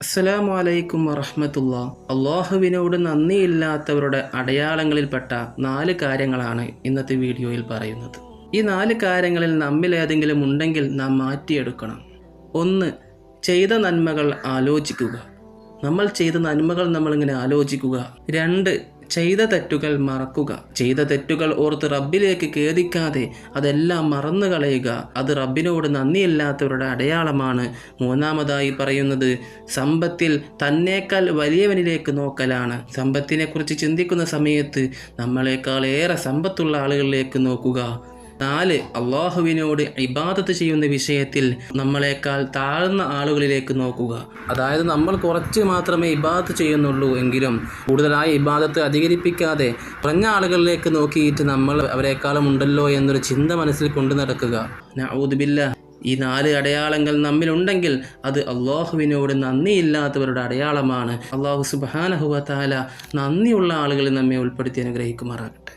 അസ്സലാമു അലൈക്കും വറഹ്മത്തുള്ളാ. അള്ളാഹുവിനോട് നന്ദിയില്ലാത്തവരുടെ അടയാളങ്ങളിൽപ്പെട്ട 4 കാര്യങ്ങളാണ് ഇന്നത്തെ വീഡിയോയിൽ പറയുന്നത്. ഈ 4 കാര്യങ്ങളിൽ നമ്മിലേതെങ്കിലും ഉണ്ടെങ്കിൽ നാം മാറ്റിയെടുക്കണം. 1. ചെയ്ത നന്മകൾ ആലോചിക്കുക. നമ്മൾ ചെയ്ത നന്മകൾ നമ്മളിങ്ങനെ ആലോചിക്കുക. 2. ചെയ്ത തെറ്റുകൾ മറക്കുക. ചെയ്ത തെറ്റുകൾ ഓർത്ത് റബ്ബിലേക്ക് ഖേദിക്കാതെ അതെല്ലാം മറന്നു കളയുക. അത് റബ്ബിനോട് നന്ദിയില്ലാത്തവരുടെ അടയാളമാണ്. 3. പറയുന്നത് സമ്പത്തിൽ തന്നേക്കാൾ വലിയവനിലേക്ക് നോക്കലാണ്. സമ്പത്തിനെക്കുറിച്ച് ചിന്തിക്കുന്ന സമയത്ത് നമ്മളെക്കാൾ ഏറെ സമ്പത്തുള്ള ആളുകളിലേക്ക് നോക്കുക. 4. അള്ളാഹുവിനോട് ഇബാദത്ത് ചെയ്യുന്ന വിഷയത്തിൽ നമ്മളെക്കാൾ താഴ്ന്ന ആളുകളിലേക്ക് നോക്കുക. അതായത് നമ്മൾ കുറച്ച് മാത്രമേ ഇബാദത്ത് ചെയ്യുന്നുള്ളൂ എങ്കിലും കൂടുതലായി ഇബാദത്ത് അധികരിപ്പിക്കാതെ കുറഞ്ഞ ആളുകളിലേക്ക് നോക്കിയിട്ട് നമ്മൾ അവരെക്കാളും ഉണ്ടല്ലോ എന്നൊരു ചിന്ത മനസ്സിൽ കൊണ്ടു നടക്കുക. നഊദു ബില്ലാഹ്. ഈ 4 അടയാളങ്ങൾ നമ്മിലുണ്ടെങ്കിൽ അത് അള്ളാഹുവിനോട് നന്ദിയില്ലാത്തവരുടെ അടയാളമാണ്. അള്ളാഹു സുബ്ഹാനഹു വ തആല നന്ദിയുള്ള ആളുകളിൽ നമ്മെ ഉൾപ്പെടുത്തി അനുഗ്രഹിക്കുമാറാകട്ടെ.